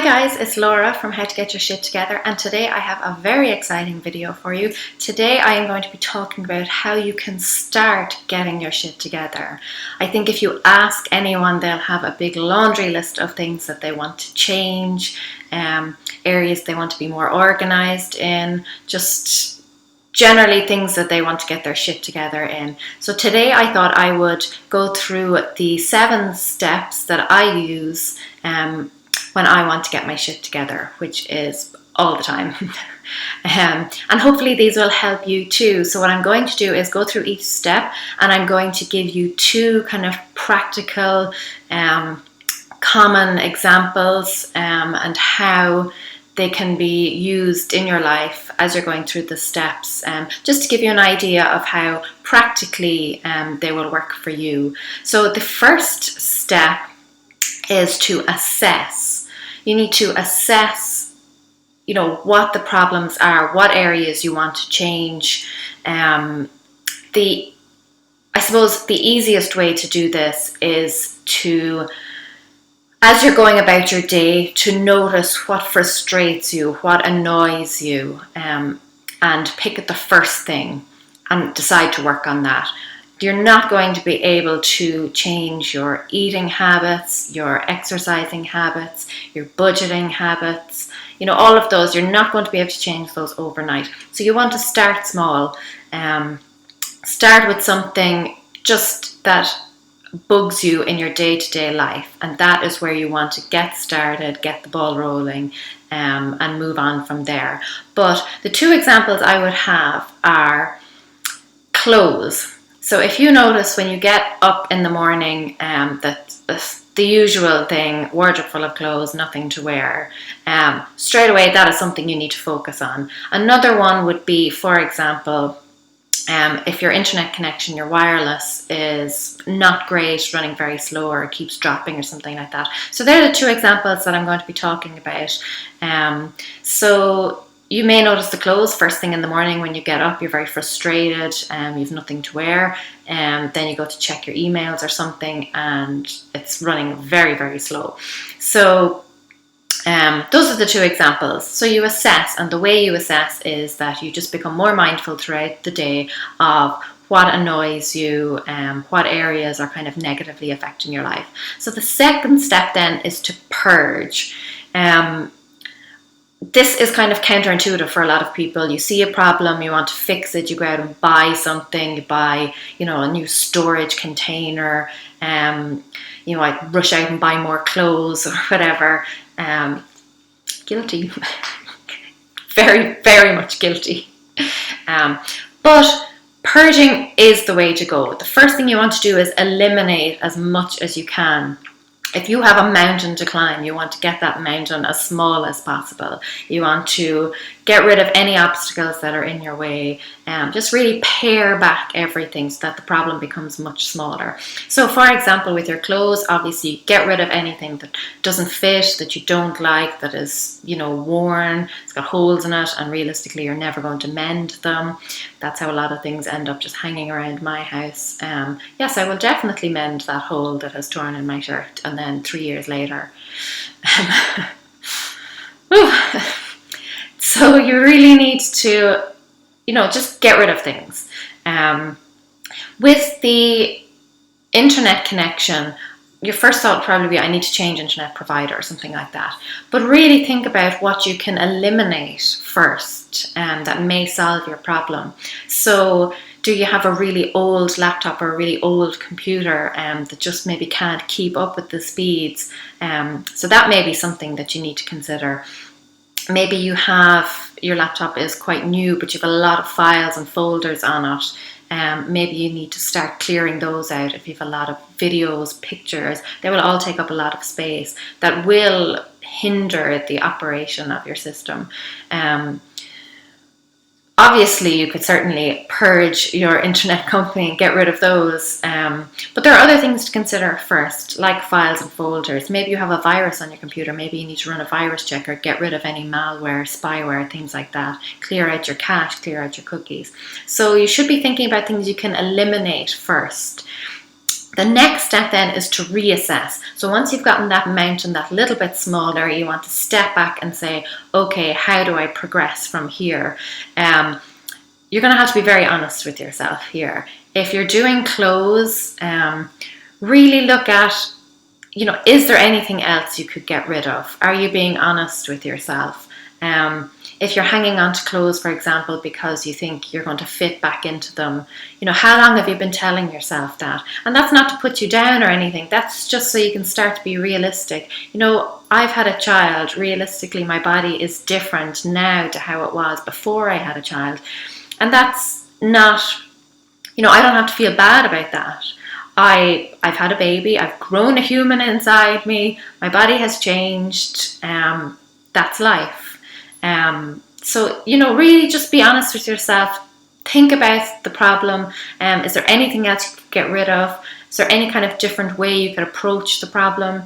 guys, it's Laura from How to Get Your Shit Together, and today I have a very exciting video for you. Today I am going to be talking about how you can start getting your shit together. I think if you ask anyone, they'll have a big laundry list of things that they want to change, areas they want to be more organized in, just generally things that they want to get their shit together in. So today I thought I would go through the 7 steps that I use when I want to get my shit together, which is all the time. And hopefully these will help you too. So what I'm going to do is go through each step, and I'm going to give you 2 kind of practical, common examples and how they can be used in your life as you're going through the steps, just to give you an idea of how practically they will work for you. So the first step is to assess. You need to assess, what the problems are, what areas you want to change. I suppose the easiest way to do this is to, as you're going about your day, to notice what frustrates you, what annoys you, and pick the first thing and decide to work on that. You're not going to be able to change your eating habits, your exercising habits, your budgeting habits, all of those. You're not going to be able to change those overnight. So you want to start small. Start with something just that bugs you in your day-to-day life, and that is where you want to get started, get the ball rolling, and move on from there. But the 2 examples I would have are clothes. So if you notice when you get up in the morning, that the usual thing, wardrobe full of clothes, nothing to wear, straight away that is something you need to focus on. Another one would be, for example, if your internet connection, your wireless, is not great, running very slow, or keeps dropping or something like that. So they're the 2 examples that I'm going to be talking about. So you may notice the clothes first thing in the morning when you get up. You're very frustrated, you've nothing to wear, and then you go to check your emails or something, and it's running very, very slow. So those are the 2 examples. So you assess, and the way you assess is that you just become more mindful throughout the day of what annoys you, what areas are kind of negatively affecting your life. So the second step then is to purge. This is kind of counterintuitive for a lot of people. You see a problem, you want to fix it, you go out and buy something, you buy, a new storage container, I rush out and buy more clothes or whatever. Guilty. Very, very much guilty. But purging is the way to go. The first thing you want to do is eliminate as much as you can. If you have a mountain to climb, you want to get that mountain as small as possible. You want to get rid of any obstacles that are in your way, just really pare back everything so that the problem becomes much smaller. So for example, with your clothes, obviously get rid of anything that doesn't fit, that you don't like, that is, worn, it's got holes in it, and realistically you're never going to mend them. That's how a lot of things end up just hanging around my house. Yes, I will definitely mend that hole that has torn in my shirt, and then 3 years later. So you really need to, just get rid of things. With the internet connection, your first thought would probably be, I need to change internet provider or something like that. But really think about what you can eliminate first, that may solve your problem. So do you have a really old laptop or a really old computer that just maybe can't keep up with the speeds? So that may be something that you need to consider. Maybe your laptop is quite new, but you have a lot of files and folders on it. Maybe you need to start clearing those out. If you have a lot of videos, pictures, they will all take up a lot of space. That will hinder the operation of your system. Obviously, you could certainly purge your internet company and get rid of those. But there are other things to consider first, like files and folders. Maybe you have a virus on your computer. Maybe you need to run a virus checker, get rid of any malware, spyware, things like that. Clear out your cache, clear out your cookies. So you should be thinking about things you can eliminate first. The next step then is to reassess. So once you've gotten that mountain that little bit smaller, you want to step back and say, okay, how do I progress from here? You're going to have to be very honest with yourself here. If you're doing clothes, really look at, is there anything else you could get rid of? Are you being honest with yourself? If you're hanging on to clothes, for example, because you think you're going to fit back into them, how long have you been telling yourself that? And that's not to put you down or anything. That's just so you can start to be realistic. I've had a child. Realistically, my body is different now to how it was before I had a child. And that's not, I don't have to feel bad about that. I've had a baby. I've grown a human inside me. My body has changed. That's life. So, really just be honest with yourself. Think about the problem. Is there anything else you could get rid of? Is there any kind of different way you could approach the problem?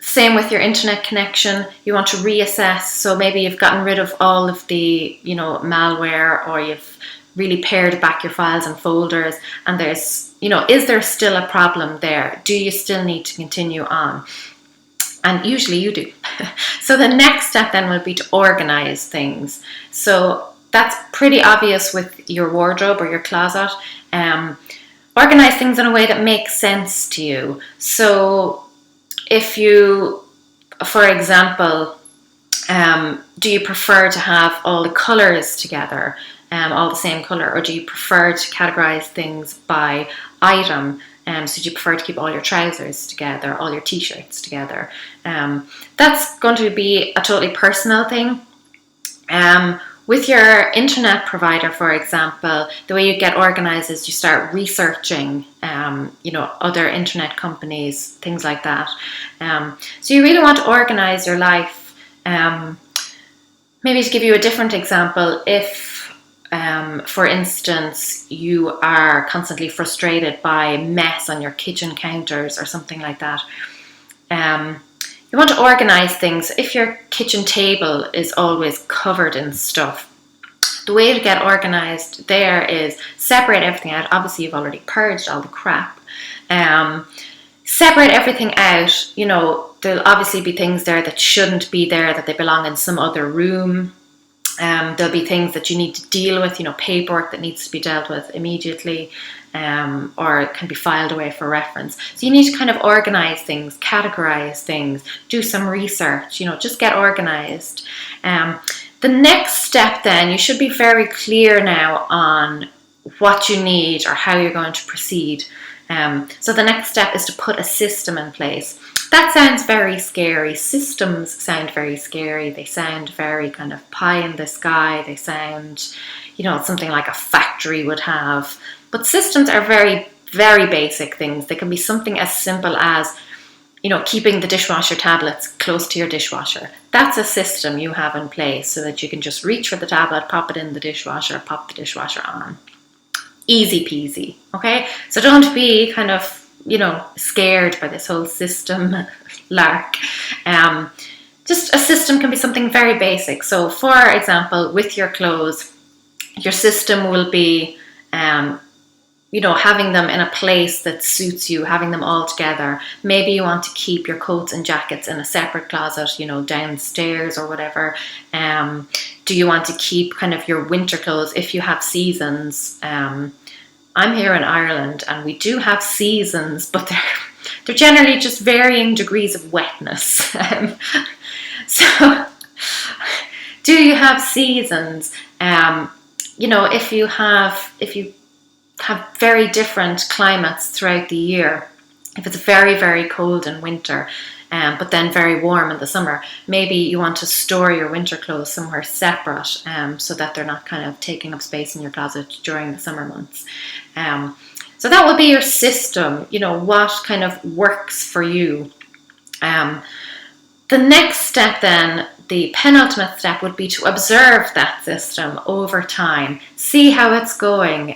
Same with your internet connection. You want to reassess. So maybe you've gotten rid of all of the, malware, or you've really pared back your files and folders, and there's, is there still a problem there? Do you still need to continue on? And usually you do. So the next step then will be to organize things. So that's pretty obvious with your wardrobe or your closet. Organize things in a way that makes sense to you. So if you, for example, do you prefer to have all the colors together, all the same color, or do you prefer to categorize things by item? So do you prefer to keep all your trousers together, all your t-shirts together? That's going to be a totally personal thing. With your internet provider, for example, the way you get organized is you start researching, other internet companies, things like that. So you really want to organize your life. Maybe to give you a different example, if for instance, you are constantly frustrated by mess on your kitchen counters or something like that. You want to organize things. If your kitchen table is always covered in stuff, the way to get organized there is separate everything out. Obviously, you've already purged all the crap. Separate everything out. There'll obviously be things there that shouldn't be there, that they belong in some other room. There'll be things that you need to deal with, paperwork that needs to be dealt with immediately, or it can be filed away for reference. So you need to kind of organize things, categorize things, do some research, just get organized. The next step then, you should be very clear now on what you need or how you're going to proceed. So the next step is to put a system in place. That sounds very scary. Systems sound very scary. They sound very kind of pie in the sky. They sound, something like a factory would have. But systems are very, very basic things. They can be something as simple as, keeping the dishwasher tablets close to your dishwasher. That's a system you have in place so that you can just reach for the tablet, pop it in the dishwasher, pop the dishwasher on. Easy peasy, okay? So don't be kind of, scared by this whole system lark. Just a system can be something very basic. So for example, with your clothes, your system will be, having them in a place that suits you, having them all together. Maybe you want to keep your coats and jackets in a separate closet, downstairs or whatever. Do you want to keep kind of your winter clothes if you have seasons? I'm here in Ireland and we do have seasons, but they're generally just varying degrees of wetness. So do you have seasons? If you have very different climates throughout the year, if it's very, very cold in winter, but then very warm in the summer, maybe you want to store your winter clothes somewhere separate, so that they're not kind of taking up space in your closet during the summer months. So that would be your system, what kind of works for you. The next step then, the penultimate step, would be to observe that system over time. See how it's going.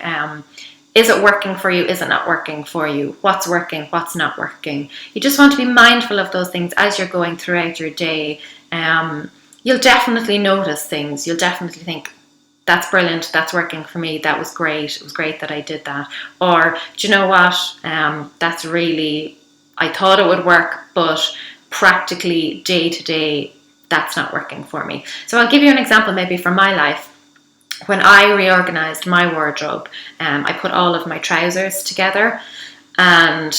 Is it working for you? Is it not working for you? What's working? What's not working? You just want to be mindful of those things as you're going throughout your day. You'll definitely notice things. You'll definitely think, that's brilliant, that's working for me, that was great, it was great that I did that. Or, do you know what, that's really, I thought it would work, but practically day to day, that's not working for me. So I'll give you an example maybe from my life. When I reorganized my wardrobe, I put all of my trousers together, and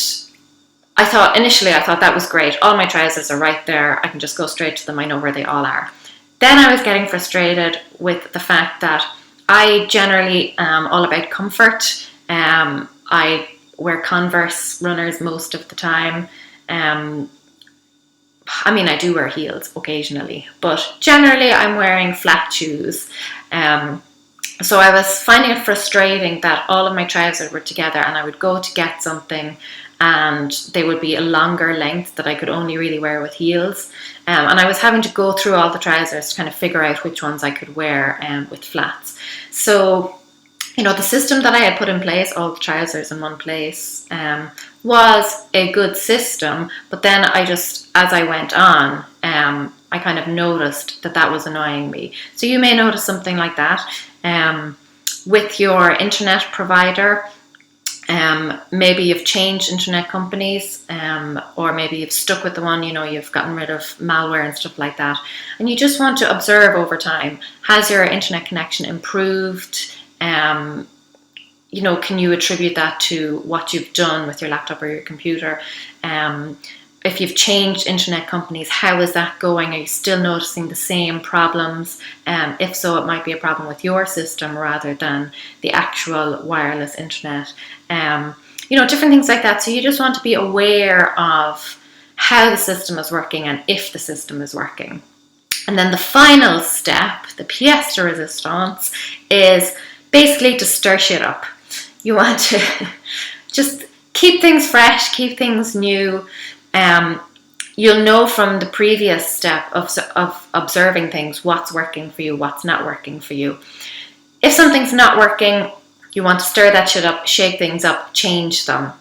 initially I thought that was great. All my trousers are right there. I can just go straight to them. I know where they all are. Then I was getting frustrated with the fact that I generally am all about comfort. I wear Converse runners most of the time. I do wear heels occasionally, but generally I'm wearing flat shoes. So I was finding it frustrating that all of my trousers were together, and I would go to get something and they would be a longer length that I could only really wear with heels. And I was having to go through all the trousers to kind of figure out which ones I could wear with flats. So, the system that I had put in place, all the trousers in one place, was a good system. But then as I went on, I kind of noticed that was annoying me. So you may notice something like that with your internet provider. Maybe you've changed internet companies, or maybe you've stuck with the one, you've gotten rid of malware and stuff like that. And you just want to observe over time. Has your internet connection improved? Can you attribute that to what you've done with your laptop or your computer? If you've changed internet companies, how is that going? Are you still noticing the same problems? If so, it might be a problem with your system rather than the actual wireless internet. Different things like that. So you just want to be aware of how the system is working and if the system is working. And then the final step, the pièce de résistance, is basically to stir shit up. You want to just keep things fresh, keep things new. You'll know from the previous step of observing things what's working for you, what's not working for you. If something's not working, you want to stir that shit up, shake things up, change them.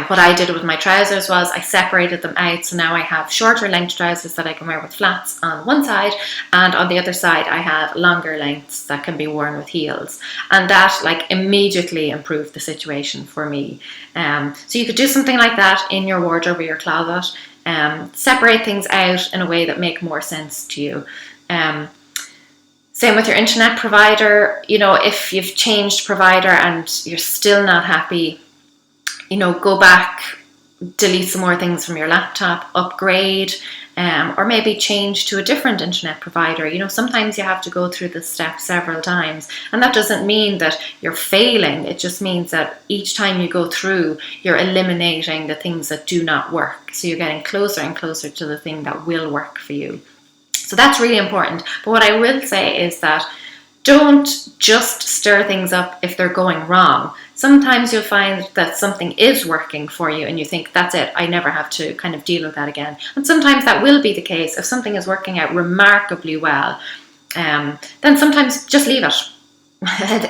What I did with my trousers was I separated them out, so now I have shorter length trousers that I can wear with flats on one side, and on the other side I have longer lengths that can be worn with heels, and that immediately improved the situation for me. So you could do something like that in your wardrobe or your closet. Separate things out in a way that make more sense to you. Same with your internet provider. If you've changed provider and you're still not happy, go back, delete some more things from your laptop, upgrade, or maybe change to a different internet provider. Sometimes you have to go through this step several times, and that doesn't mean that you're failing. It just means that each time you go through, you're eliminating the things that do not work. So you're getting closer and closer to the thing that will work for you. So that's really important. But what I will say is that don't just stir things up if they're going wrong. Sometimes you'll find that something is working for you and you think, that's it, I never have to kind of deal with that again. And sometimes that will be the case. If something is working out remarkably well, then sometimes just leave it.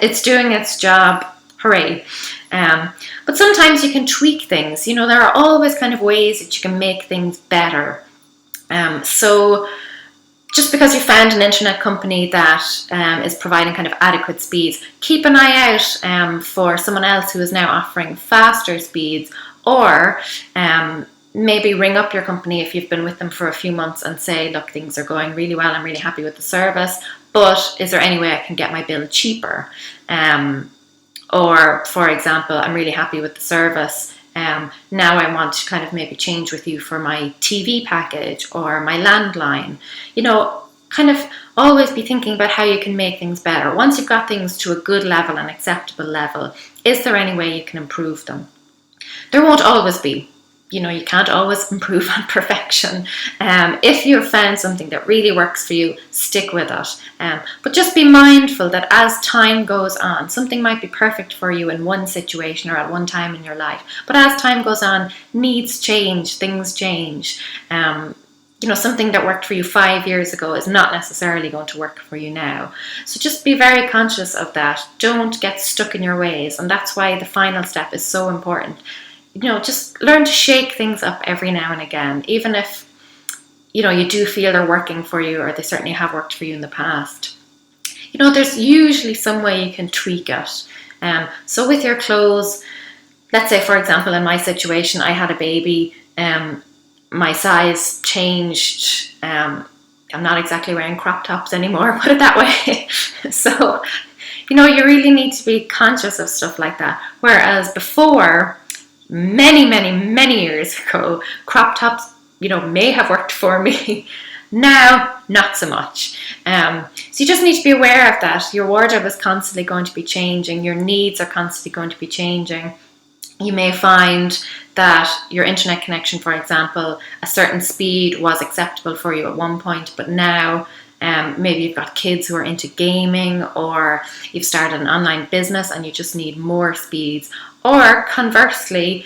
It's doing its job, hooray. But sometimes you can tweak things. There are always kind of ways that you can make things better. So just because you found an internet company that is providing kind of adequate speeds, keep an eye out for someone else who is now offering faster speeds, or maybe ring up your company if you've been with them for a few months and say, look, things are going really well, I'm really happy with the service, but is there any way I can get my bill cheaper? Or, for example, I'm really happy with the service, now I want to kind of maybe change with you for my TV package or my landline. Kind of always be thinking about how you can make things better. Once you've got things to a good level, an acceptable level, is there any way you can improve them? There won't always be. You can't always improve on perfection. If you've found something that really works for you, stick with it. But just be mindful that as time goes on, something might be perfect for you in one situation or at one time in your life. But as time goes on, needs change, things change. Something that worked for you 5 years ago is not necessarily going to work for you now. So just be very conscious of that. Don't get stuck in your ways. And that's why the final step is so important. Just learn to shake things up every now and again, even if, you do feel they're working for you, or they certainly have worked for you in the past. there's usually some way you can tweak it. So with your clothes, let's say, for example, in my situation, I had a baby, my size changed. I'm not exactly wearing crop tops anymore, put it that way. So, you really need to be conscious of stuff like that. Whereas before, many, many, many years ago, crop tops, may have worked for me. Now, not so much. So you just need to be aware of that. Your wardrobe is constantly going to be changing. Your needs are constantly going to be changing. You may find that your internet connection, for example, a certain speed was acceptable for you at one point, but now maybe you've got kids who are into gaming, or you've started an online business and you just need more speeds. Or conversely,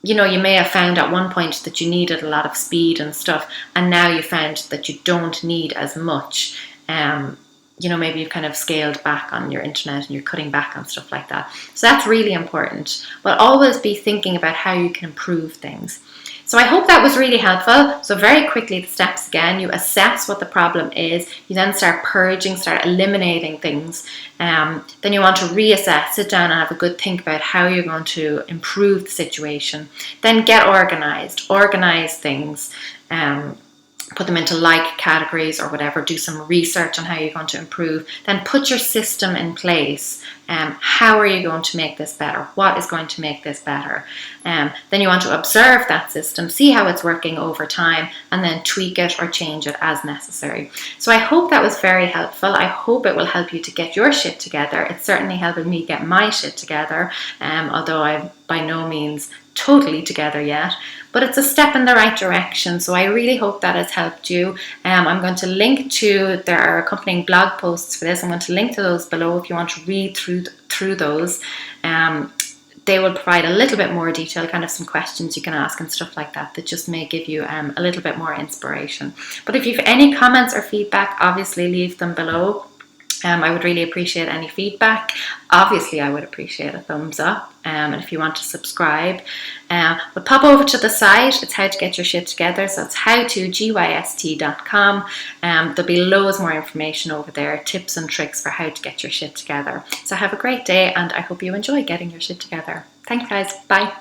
you may have found at one point that you needed a lot of speed and stuff, and now you found that you don't need as much. Maybe you've kind of scaled back on your internet and you're cutting back on stuff like that. So that's really important. But always be thinking about how you can improve things. So I hope that was really helpful. So very quickly, the steps again: you assess what the problem is. You then start purging, start eliminating things. Then you want to reassess, sit down and have a good think about how you're going to improve the situation. Then get organized, organize things. Put them into like categories or whatever, do some research on how you're going to improve, then put your system in place. How are you going to make this better? What is going to make this better? Then you want to observe that system, see how it's working over time, and then tweak it or change it as necessary. So I hope that was very helpful. I hope it will help you to get your shit together. It's certainly helping me get my shit together, although I'm by no means totally together yet, but it's a step in the right direction. So I really hope that has helped you. I'm going to link to, there are accompanying blog posts for this. I'm going to link to those below if you want to read through those. They will provide a little bit more detail, kind of some questions you can ask and stuff like that just may give you a little bit more inspiration. But if you have any comments or feedback, obviously leave them below. I would really appreciate any feedback. Obviously, I would appreciate a thumbs up. And if you want to subscribe, but pop over to the site. It's How to Get Your Shit Together. So it's howtogyst.com. There'll be loads more information over there, tips and tricks for how to get your shit together. So have a great day, and I hope you enjoy getting your shit together. Thanks, guys. Bye.